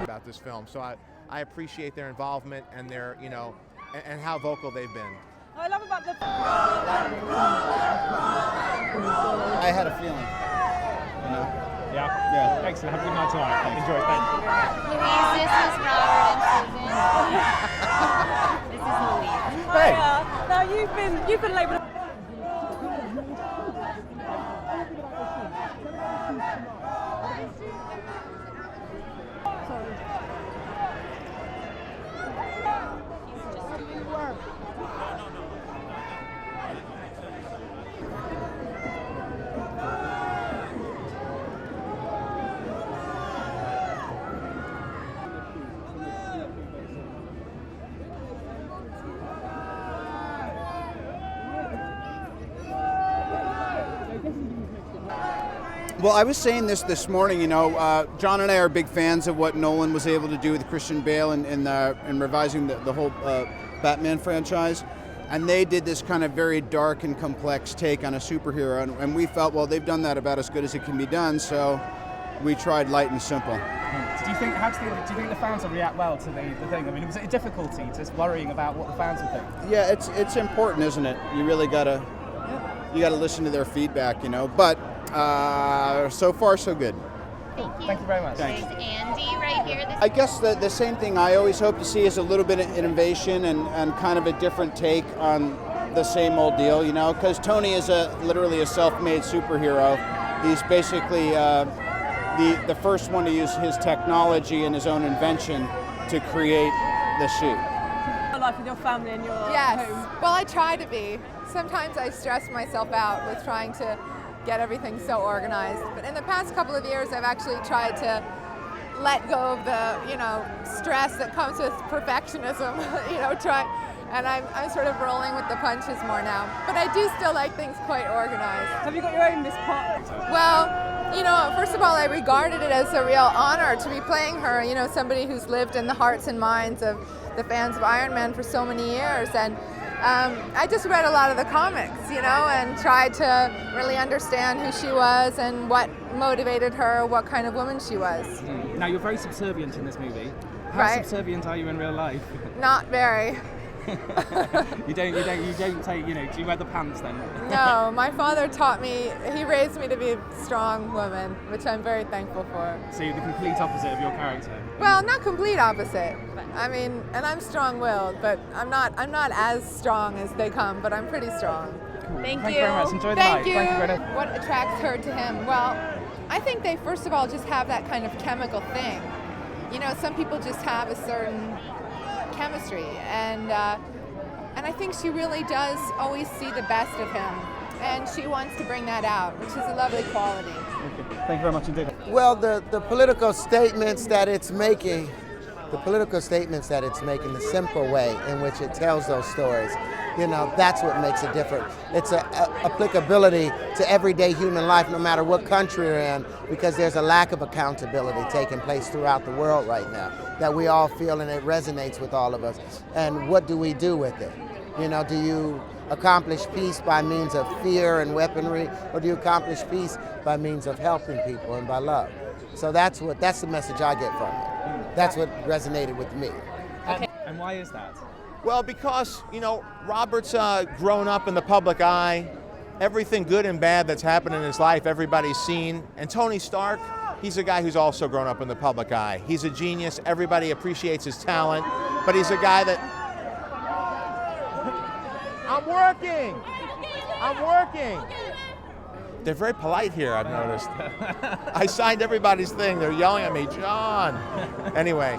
About this film, so I appreciate their involvement and their, you know, and how vocal they've been. I love about the. I had a feeling. You know? Yeah. Excellent. Have a good night tonight. Enjoy. Thank you. Louise, this is Robert and Susan. This is Louise. Hey. Now you've been labelled. Well, I was saying this morning, you know, John and I are big fans of what Nolan was able to do with Christian Bale in revising the whole Batman franchise. And they did this kind of very dark and complex take on a superhero. And we felt, well, they've done that about as good as it can be done, so we tried light and simple. Do you think the fans will react well to the thing? I mean, was it a difficulty, just worrying about what the fans would think? Yeah, it's important, isn't it? You really gotta listen to their feedback, you know. But so far, so good. Thank you very much. There's Andy right here. I guess the same thing I always hope to see is a little bit of innovation and kind of a different take on the same old deal, you know, because Tony is literally a self-made superhero. He's basically the first one to use his technology and his own invention to create the suit. Life with your family and your Yes. home. Well, I try to be. Sometimes I stress myself out with trying to get everything so organized. But in the past couple of years, I've actually tried to let go of the, you know, stress that comes with perfectionism. And I'm sort of rolling with the punches more now. But I do still like things quite organized. Have you got your own Miss Pot? Well, you know, first of all, I regarded it as a real honor to be playing her. You know, somebody who's lived in the hearts and minds of the fans of Iron Man for so many years. And I just read a lot of the comics, you know, and tried to really understand who she was and what motivated her, what kind of woman she was. Now, you're very subservient in this movie. How Right. subservient are you in real life? Not very. You don't take, you know, do you wear the pants then? No, my father taught me, he raised me to be a strong woman, which I'm very thankful for. So you're the complete opposite of your character. Well, not complete opposite. I mean, and I'm strong-willed, but I'm not as strong as they come, but I'm pretty strong. Cool. Thank you you. very much. Enjoy the Thank night. you. Thank you, Greta. What attracts her to him? Well, I think they first of all just have that kind of chemical thing. You know, some people just have a certain chemistry, and I think she really does always see the best of him, and she wants to bring that out, which is a lovely quality. Okay. Thank you very much indeed. Well, the political statements that it's making, the simple way in which it tells those stories, you know, that's what makes it different. It's a applicability to everyday human life, no matter what country you're in, because there's a lack of accountability taking place throughout the world right now that we all feel, and it resonates with all of us. And what do we do with it? You know, do you accomplish peace by means of fear and weaponry, or do you accomplish peace by means of helping people and by love? So that's the message I get from it. That's what resonated with me. And why is that? Well, because, you know, Robert's grown up in the public eye. Everything good and bad that's happened in his life, everybody's seen. And Tony Stark, he's a guy who's also grown up in the public eye. He's a genius. Everybody appreciates his talent. But he's a guy that... I'm working. They're very polite here, I've noticed. I signed everybody's thing. They're yelling at me, John. Anyway.